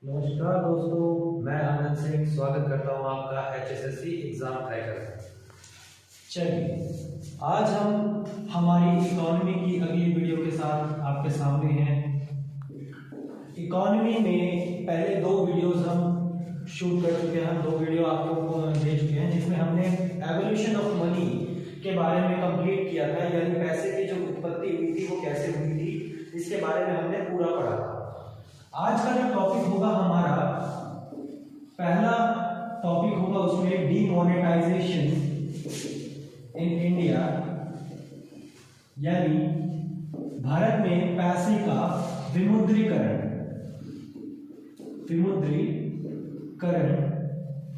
नमस्कार दोस्तों, मैं आनंद सिंह स्वागत करता हूं आपका HSSC एग्जाम क्रैकर। चलिए, आज हम हमारी इकोनॉमी की अगली वीडियो के साथ आपके सामने हैं। इकोनॉमी में पहले दो वीडियोस हम शूट कर चुके हैं, हम दो वीडियो आपको दे चुके हैं जिसमें हमने एवोल्यूशन ऑफ मनी के बारे में कंप्लीट किया था, यानी पैसे की जो उत्पत्ति हुई थी वो कैसे हुई थी, इसके बारे में हमने पूरा पढ़ा था। आज का जो टॉपिक होगा हमारा पहला टॉपिक होगा, उसमें डीमोनेटाइजेशन इन इंडिया, यानी भारत में पैसे का विमुद्रीकरण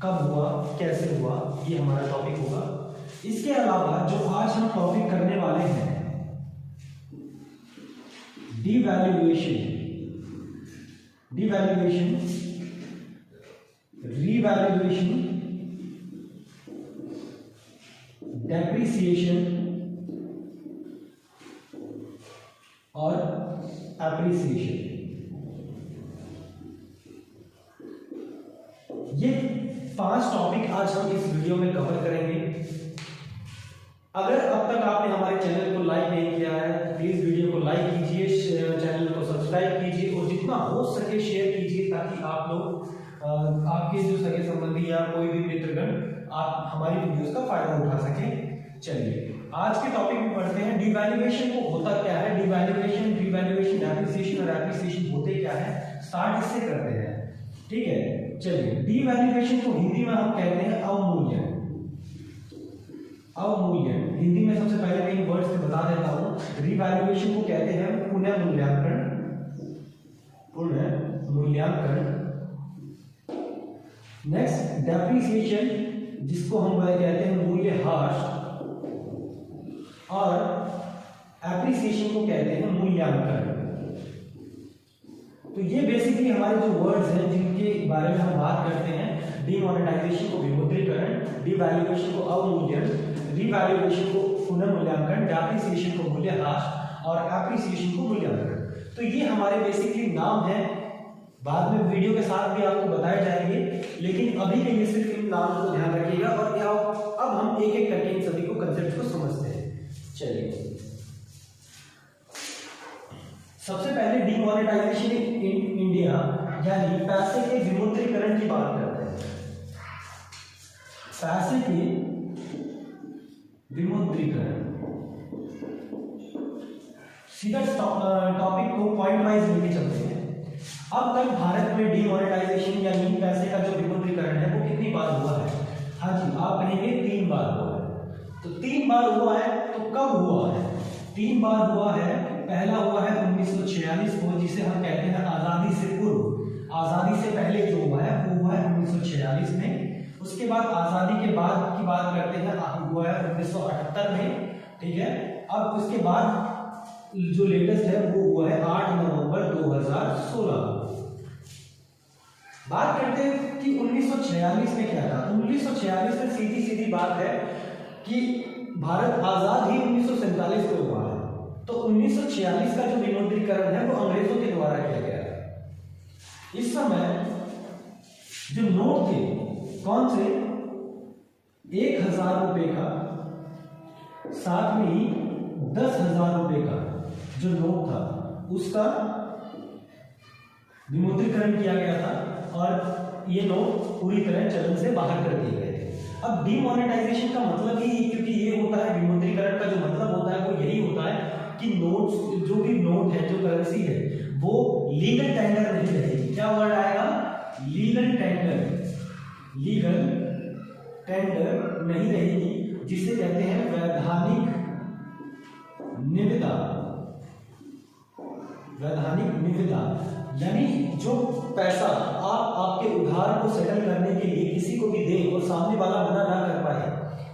कब हुआ, कैसे हुआ, ये हमारा टॉपिक होगा। इसके अलावा जो आज हम टॉपिक करने वाले हैं, डिवैल्यूएशन, रिवैल्यूएशन, डेप्रिसिएशन और एप्रिसिएशन, ये 5 टॉपिक आज हम इस वीडियो में कवर करेंगे। अगर अब तक आपने हमारे चैनल को लाइक नहीं किया है, प्लीज वीडियो को लाइक कीजिए, चैनल को सब्सक्राइब कीजिए और जितना हो सके शेयर कीजिए, ताकि आप लोग आपके जो सगे संबंधी या कोई भी मित्रगण आप हमारी वीडियोस का फायदा उठा सके। चलिए आज के टॉपिक में पढ़ते हैं। डिवैल्यूएशन को होता क्या है, डिवैल्यूएशन, रिवैल्यूएशन, एप्रिसिएशन और एप्रिसिएशन होते क्या है, स्टार्ट इससे करते हैं। ठीक है, चलिए। डिवैल्यूएशन को हिंदी में हम कहते हैं अवमूल्यन। अवमूल्यन हिंदी में सबसे पहले मैं इन वर्ड्स में बता देता हूं। रिवैल्यूएशन को कहते हैं पुनः मूल्यांकन। नेक्स्ट डेप्रिसिएशन, जिसको हम कहते हैं मूल्यह्रास, और एप्रिसिएशन को कहते हैं मूल्यांकन। तो ये बेसिकली हमारे जो वर्ड्स हैं जिनके बारे में हम बात करते हैं। डीमोनेटाइजेशन को विमुद्रीकरण, डिवैल्यूएशन को अवमूल्यन, रिवैल्यूएशन को पुनः मूल्यांकन, डेप्रिसिएशन को मूल्यह्रास और एप्रिसिएशन को मूल्यांकन। तो ये हमारे बेसिकली नाम हैं, बाद में वीडियो के साथ भी आपको बताए जाएंगे, लेकिन अभी के लिए सिर्फ इन नाम को ध्यान रखिएगा। और अब हम एक एक करके इन सभी को कंसेप्ट को समझते हैं। चलिए, सबसे पहले डीमोनेटाइजेशन इन इंडिया, यानी पैसे के विमुद्रीकरण की बात करते हैं। पैसे के विमुद्रीकरण, सीधा टॉपिक को पॉइंट वाइज लेके चलते हैं। अब तक भारत में डीमोनेटाइजेशन यानी पैसे का जो विमुद्रीकरण है वो कितनी बार हुआ है? हाँ जी, आप कहेंगे 3 बार हुआ है। तो 3 बार हुआ है, तो कब हुआ है? 3 बार हुआ है। पहला हुआ है 1946 को, जिसे हम कहते हैं आजादी से पूर्व। आजादी से पहले जो हुआ है वो हुआ है 1946 में। उसके बाद आजादी के बाद की बात करते हैं, हुआ है 1978 में। ठीक है, अब उसके बाद जो लेटेस्ट है वो हुआ है 8 नवंबर 2016। बात करते हैं कि 1946 में क्या था। 1946 में सीधी सीधी बात है कि भारत आजाद ही 1947 को हुआ है। तो 1946 का जो विमुद्रीकरण है वो अंग्रेजों के द्वारा किया गया है। इस समय जो नोट थे, कौन से? 1000 रुपए का, साथ में ही 10,000 रुपए का जो नोट था उसका विमुद्रीकरण किया गया था और ये नोट पूरी तरह चलन से बाहर कर दिए गए थे। अब डीमोनेटाइजेशन का मतलब ही, क्योंकि ये होता है विमुद्रीकरण का जो मतलब होता है वो यही होता है कि नोट्स, जो भी नोट है, जो करेंसी है, वो लीगल टेंडर नहीं रहेगी। क्या वर्ड आएगा? Legal tender. लीगल टेंडर नहीं रहेगी, जिसे कहते हैं वैधानिक निविदा। वैधानिक निविदा यानी जो पैसा आप आपके उधार को सेटल करने के लिए किसी को भी दें और सामने वाला मना ना कर पाए,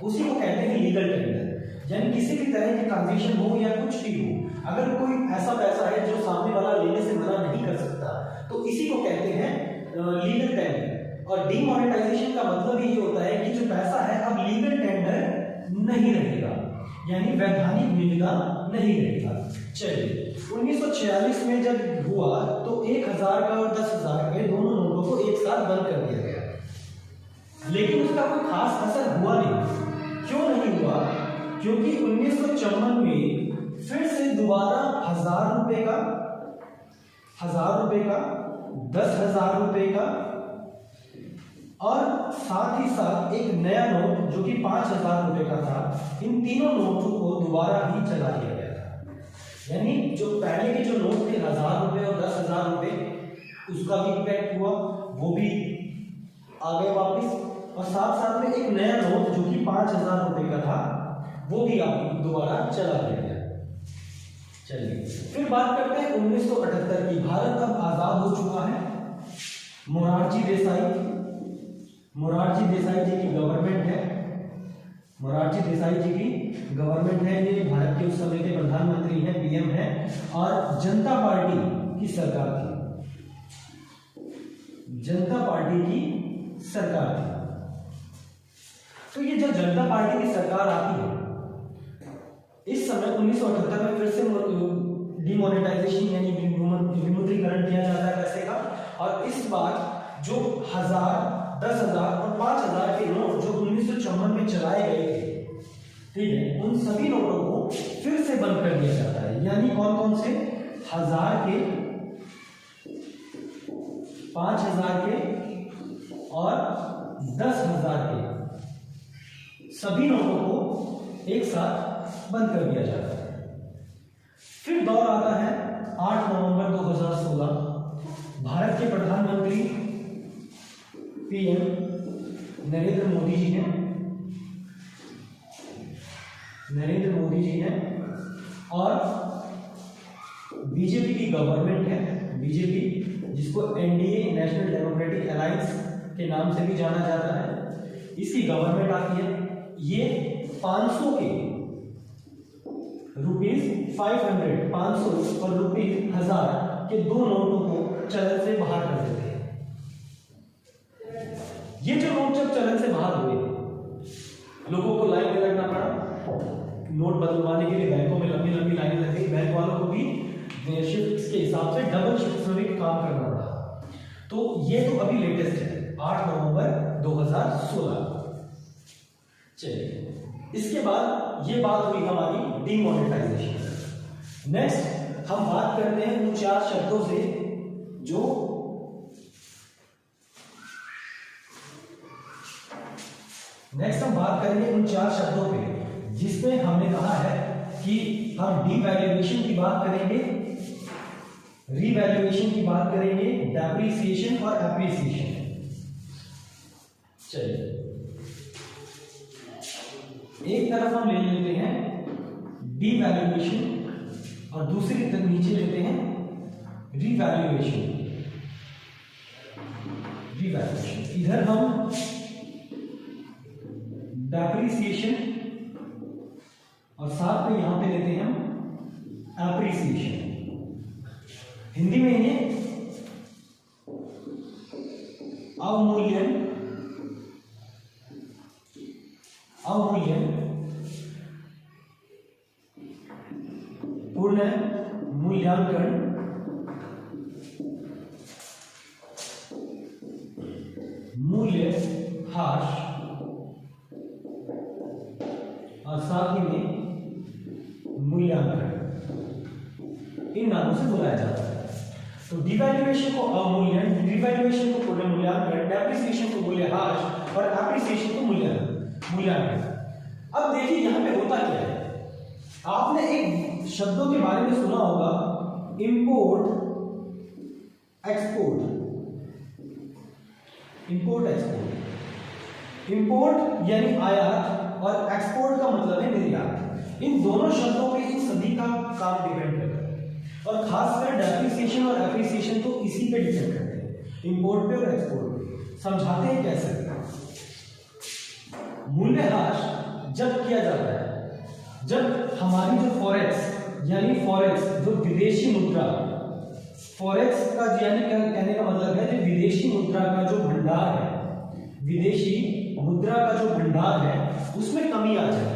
उसी को कहते हैं लीगल टेंडर। यानी किसी भी तरह की ट्रांजेक्शन हो या कुछ भी हो, अगर कोई ऐसा पैसा है जो सामने वाला लेने से मना नहीं कर सकता, तो इसी को कहते हैं लीगल टेंडर। और डीमोनेटाइजेशन का मतलब ये होता है कि जो पैसा है अब लीगल टेंडर नहीं रहेगा, यानी वैधानिक निविदा नहीं रहेगा। चलिए, 1946 में जब हुआ तो 1000 का और 10,000 के दोनों साथ बंद कर दिया गया, लेकिन उसका कोई खास असर हुआ नहीं। क्यों नहीं हुआ? क्योंकि 1954 में फिर से दोबारा 1000 रुपए का, 10,000 रुपए का और साथ ही साथ एक नया नोट जो कि 5,000 रुपए का था, इन तीनों नोटों को दोबारा ही चला दिया गया था। यानी जो पहले के जो नोट थे 1000 रुपए और 10,000 रुपए, उसका भी इम्पैक्ट हुआ, वो भी आ गए वापिस, और साथ साथ में एक नया नोट जो कि 5,000 रुपए का था, वो भी आपको दोबारा चला दिया गया। चलिए फिर बात करते हैं 1978 की। भारत अब आजाद हो चुका है। मोरारजी देसाई जी की गवर्नमेंट है। मोरारजी देसाई जी की गवर्नमेंट है। ये भारत के उस समय के प्रधानमंत्री हैं, पीएम हैं, और जनता पार्टी की सरकार थी। जनता पार्टी की सरकार थी। तो ये जब जनता पार्टी की सरकार आती है, इस समय 1978 में फिर से डिमोनेटाइजेशन यानी विमुद्रीकरण किया जाता है पैसे का, और इस बार जो 1000, 10,000 और 5,000 के नोट जो 1954 में चलाए गए थे, ठीक है, उन सभी नोटों को फिर से बंद कर दिया जाता है। यानी कौन कौन से? 1000 के, 5,000 के और 10,000 के सभी नोटों को एक साथ बंद कर दिया जाता है। फिर दौर आता है 8 नवंबर 2016। भारत के प्रधानमंत्री पीएम नरेंद्र मोदी जी हैं। और बीजेपी की गवर्नमेंट है। बीजेपी, जिसको एनडीए, नेशनल डेमोक्रेटिक अलायंस के नाम से भी जाना जाता है, इसकी गवर्नमेंट आती है। ये 500 के ₹500 और ₹1000 के दो नोटों को चलन से बाहर कर देते हैं। ये जो नोट जब चलन से बाहर हुए, लोगों को लाइन में लगना पड़ा। नोट बदलवाने के लिए बैंकों में लंबी लंबी लाइनें लग गई। बैंक वालों को भी शिफ्ट्स के हिसाब से डबल शिफ्ट्स में भी काम करना पड़ा। तो ये तो अभी लेटेस्ट है, 8 नवंबर 2016। चलिए, इसके बाद ये बात हुई हमारी डीमोनेटाइजेशन। नेक्स्ट हम बात करते हैं उन 4 शब्दों से जो पे जिसमें हमने कहा है कि हम डीवैल्यूएशन की बात करेंगे, रीवैल्यूएशन की बात करेंगे, डेप्रिसिएशन और एप्रिसिएशन। चलिए, एक तरफ हम ले लेते हैं डीवैल्यूएशन और दूसरी तरफ नीचे लेते हैं रीवैल्यूएशन। इधर हम डेप्रिसिएशन और साथ में यहां पे लेते हैं हम एप्रिसिएशन। हिंदी में इन्हें अवमूल्यन, पूर्ण मूल्यांकन, मूल्यह्रास और साथ ही में मूल्यांकन, इन नामों से बुलाया जाता है। तो डिवैल्यूएशन को अवमूल्यन, रिवैल्यूएशन को पूर्ण मूल्यांकन, डेप्रिसिएशन को मूल्यह्रास और एप्रिसिएशन को मूल्यांकन। अब देखिए यहां पे होता क्या है। आपने एक शब्दों के बारे में सुना होगा, इंपोर्ट एक्सपोर्ट। इंपोर्ट यानी आयात और एक्सपोर्ट का मतलब है निर्यात। इन दोनों शब्दों पे इन सभी का काम डिपेंड करता है, और खासकर डेप्रिसिएशन और एप्रिसिएशन तो इसी पे डिपेंड करते हैं, इंपोर्ट पे और एक्सपोर्ट पे। समझाते हैं कैसे। मूल्यह्रास जब किया जाता है, जब हमारी जो फॉरेक्स यानी जो विदेशी मुद्रा, फॉरेक्स का यानी कहने का मतलब है जो विदेशी मुद्रा का जो भंडार है, विदेशी मुद्रा का जो भंडार है उसमें कमी आ जाए,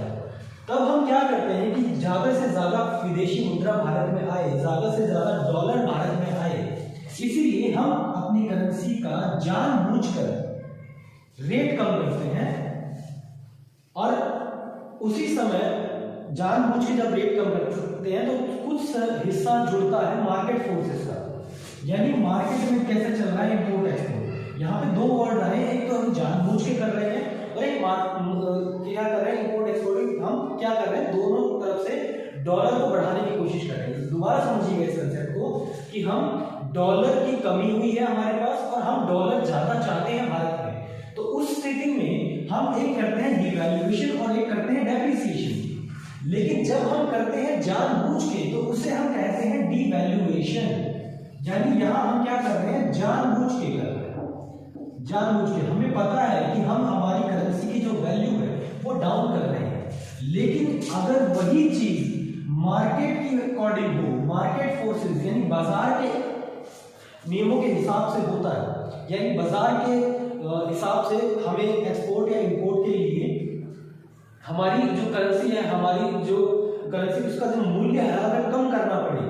तब हम क्या करते हैं कि ज्यादा से ज्यादा विदेशी मुद्रा भारत में आए, ज्यादा से ज्यादा डॉलर भारत में आए, इसीलिए हम अपनी करेंसी का जानबूझकर रेट कम करते हैं और उसी समय जानबूझ के जब रेट कम करते हैं तो कुछ हिस्सा जुड़ता है मार्केट फोर्सेस का, यानी मार्केट में कैसे चल रहा है इंपोर्ट एक्सपोर्ट। यहाँ पे दो वर्ड आए, एक तो हम जानबूझ के कर रहे हैं और एक क्या कर रहे हैं इंपोर्ट एक्सपोर्ट। हम क्या कर रहे हैं, दोनों तरफ से डॉलर को बढ़ाने की कोशिश कर रहे हैं। दोबारा समझिएगा इस कंसेप्ट को कि हम डॉलर की कमी हुई है हमारे पास और हम डॉलर ज्यादा चाहते हैं भारत में, तो उस स्थिति में हम एक करते हैं डिवैल्यूएशन और एक करते हैं डेप्रिसिएशन। लेकिन जब हम करते हैं जानबूझ के तो उसे हम कहते हैं डिवैल्यूएशन, यानी यहां हम क्या कर रहे हैं, जानबूझ के कर रहे हैं। जानबूझ के हमें पता है कि हम हमारी करेंसी की जो वैल्यू है वो डाउन कर रहे हैं, लेकिन अगर वही चीज मार्केट की अकॉर्डिंग हो, मार्केट फोर्सेस यानी बाजार के नियमों के हिसाब से होता है, यानी बाजार के हिसाब से हमें एक्सपोर्ट या इंपोर्ट के लिए हमारी जो करेंसी है, हमारी जो करेंसी उसका जो मूल्य है अगर कम करना पड़े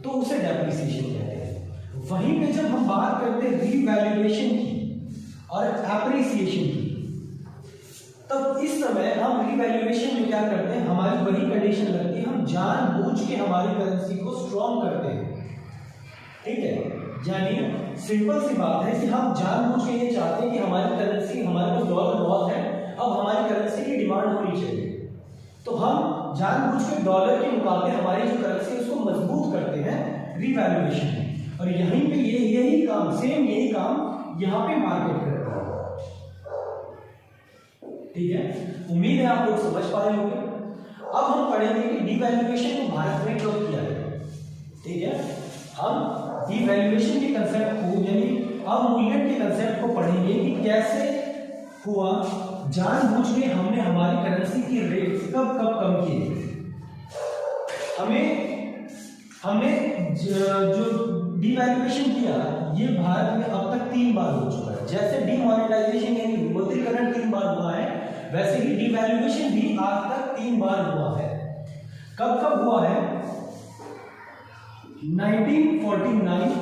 तो उसे डेप्रिसिएशन कहते हैं। वहीं पे जब हम बात करते हैं रीवैल्यूएशन की और एप्रिसिएशन की, तब इस समय हम रीवैल्यूएशन में क्या करते हैं, हमारी वही कंडीशन लगती है, हम जानबूझ के हमारी करेंसी को स्ट्रॉन्ग करते हैं। ठीक है, यानी सिंपल सी बात है कि हम जानबूझ के ये चाहते हैं कि हमारी करेंसी, हमारे पास डॉलर बहुत है, अब हमारी करेंसी की डिमांड होनी चाहिए, तो हम जानबूझ के डॉलर के मुकाबले हमारी जो करेंसी है उसको मजबूत करते हैं रीवैल्यूएशन में। और यहीं पे यही काम, सेम यही काम यहाँ पे मार्केट करता है। ठीक है, उम्मीद है आप लोग समझ पा रहे होंगे। अब हम पढ़ेंगे कि डिवैल्यूएशन को भारत में कब किया गया। ठीक है, हम डिवैल्यूएशन के कंसेप्ट को यानी अवमूल्यन के कंसेप्ट को पढ़ेंगे कि कैसे हुआ, जानबूझ के हमने हमारी करेंसी की रेट कब कब कम किए। हमने जो डिवैल्यूएशन किया ये भारत में अब तक 3 बार हो चुका है। जैसे डिमोनेटाइजेशन यानी विमुद्रीकरण 3 बार हुआ है, वैसे ही डिवैल्यूएशन भी आज तक 3 बार हुआ है। कब कब हुआ है, 1949,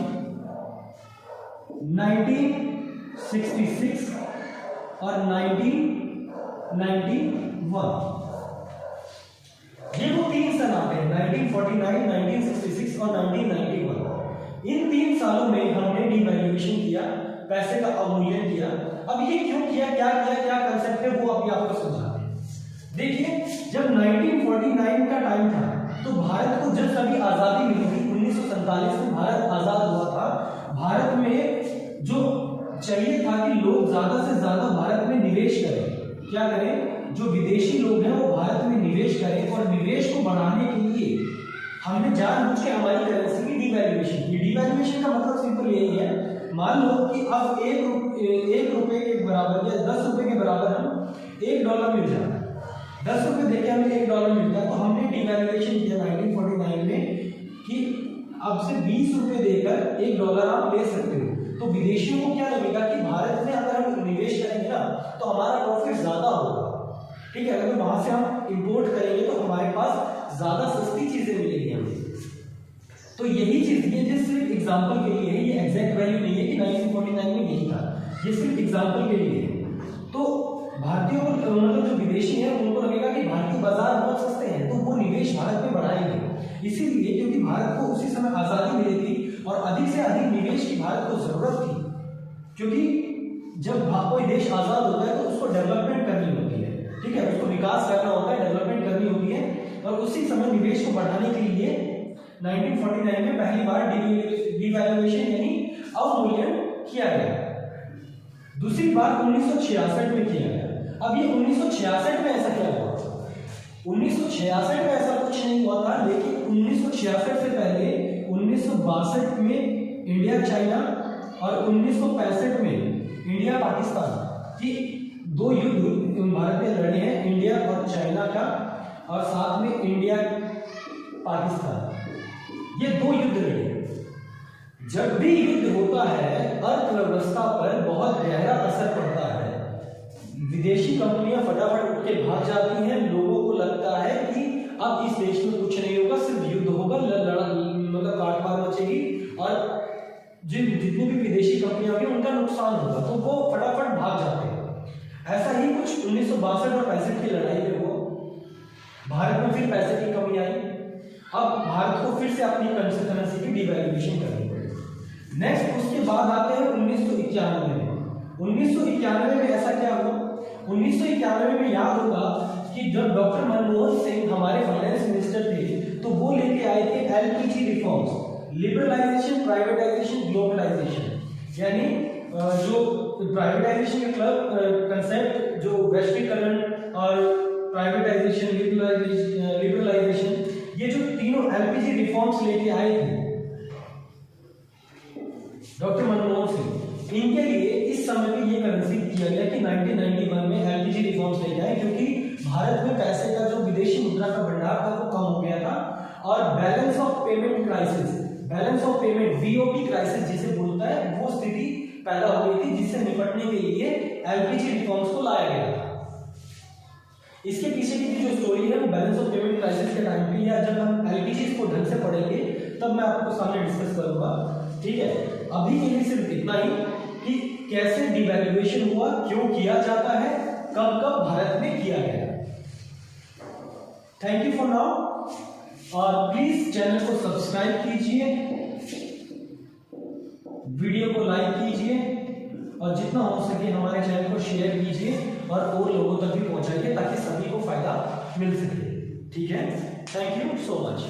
1966 और 1991। ये वो 3 सन आते हैं, 1949, 1966 और 1991। इन 3 सालों में हमने डिवैल्यूएशन किया, पैसे का अवमूल्यन किया। अब ये क्यों किया, क्या किया, क्या कंसेप्ट है वो अभी आपको समझाते हैं। देखिए, जब 1949 का टाइम था तो भारत को जब सभी आजादी मिली थी, 1947 में भारत आजाद हुआ था। भारत में जो चाहिए था कि लोग ज्यादा से ज्यादा भारत में निवेश करें, क्या करें, जो विदेशी लोग हैं वो भारत में निवेश करें, और निवेश को बढ़ाने के लिए हमने जानबूझ के हमारी करेंसी की डिवैल्यूएशन की। डिवैल्यूएशन का मतलब सिंपल यही है, मान लो कि अब 1 रुपए के बराबर या 10 रुपए के बराबर हम $1 मिल जाता है, 10 रुपए देके हमें $1 मिलता है, तो हमने डिवैल्यूएशन किया 1949 में कि अब से 20 रुपए देकर $1 आप ले सकते हो। तो विदेशियों को क्या लगेगा कि भारत में अगर हम निवेश करेंगे ना तो हमारा प्रॉफिट ज्यादा होगा। ठीक है, अगर वहां से हम इंपोर्ट करेंगे तो हमारे पास ज्यादा सस्ती चीजें मिलेगी हमें। तो यही चीज, ये सिर्फ एग्जांपल के लिए है, ये एग्जैक्ट वैल्यू नहीं है कि 1949 में यही था, ये सिर्फ एग्जांपल के लिए है। तो भारतीयों को मतलब जो विदेशी हैं उनको लगेगा कि भारतीय बाजार बहुत सस्ते हैं, तो वो निवेश भारत में बढ़ाएंगे। इसीलिए क्योंकि भारत को उसी समय आजादी मिली थी और अधिक से अधिक निवेश की भारत को जरूरत थी, क्योंकि जब कोई देश आजाद होता है तो उसको डेवलपमेंट करनी होती है। ठीक है, उसको विकास करना होता है, डेवलपमेंट करनी होती है, और उसी समय निवेश को बढ़ाने के लिए 1949 में पहली बार डिवैल्यूएशन यानी अवमूल्यन किया गया। दूसरी बार 1966 में किया गया। अब ये 1966 में ऐसा क्या हुआ, 1966 में ऐसा कुछ नहीं हुआ था, लेकिन 1966 से पहले 1962 में इंडिया चाइना और 1965 में इंडिया पाकिस्तान की 2 युद्ध भारत में लड़े हैं, इंडिया और चाइना का, और साथ में इंडिया पाकिस्तान, ये 2 युद्ध लड़े। जब भी युद्ध होता है अर्थव्यवस्था पर बहुत गहरा असर पड़ता है, विदेशी कंपनियां फटाफट उठ के भाग जाती हैं, लोगों को लगता है कि अब इस देश में कुछ नहीं होगा, सिर्फ युद्ध होगा, मतलब काट मार मचेगी, और जिन पैसे की कमी आई, अब भारत को फिर से अपनी करेंसी की डिवैल्यूएशन करनी पड़ी। नेक्स्ट उसके बाद आते हैं 1991 में। 1991 में ऐसा क्या हुआ? 1991 में याद होगा कि जब डॉक्टर मनमोहन सिंह हमारे फाइनेंस मिनिस्टर थे तो वो लेके आए थे LPG reforms, liberalisation, privatisation, globalisation, यानी जो प्राइवेटाइजेशन का कंसेप्ट, जो वैश्वीकरण और प्राइवेटाइजेशन, लिबरलाइजेशन, ये जो तीनों एलपीजी रिफॉर्म्स लेके आए थे डॉक्टर मनमोहन सिंह, इनके लिए इस समय पे ये करेंसी किया गया कि 1991 में एलपीजी रिफॉर्म्स लेके आए, क्योंकि भारत में पैसे का जो विदेशी मुद्रा का भंडार था वो कम हो गया था और balance of payment crisis, balance of payment BOP crisis जिसे बोलता है, वो स्थिति पैदा हो गई थी, जिससे निपटने के लिए एलपीजी रिफॉर्म्स को लाया गया था। इसके पीछे की जो स्टोरी है वो बैलेंस ऑफ पेमेंट क्राइसिस के टाइम पे, या जब हम एलपीजी को ढंग से पढ़ेंगे तब मैं आपको सामने डिस्कस करूंगा, ठीक है। अभी के लिए सिर्फ इतना ही कि कैसे डिवैल्यूएशन हुआ, क्यों किया जाता है, कब कब भारत में किया गया। थैंक यू फॉर नाउ और प्लीज चैनल को सब्सक्राइब कीजिए, वीडियो को लाइक कीजिए और जितना हो सके हमारे चैनल को शेयर कीजिए और लोगों तक भी पहुंचाइए ताकि सभी को फायदा मिल सके, ठीक है। Thank you so much.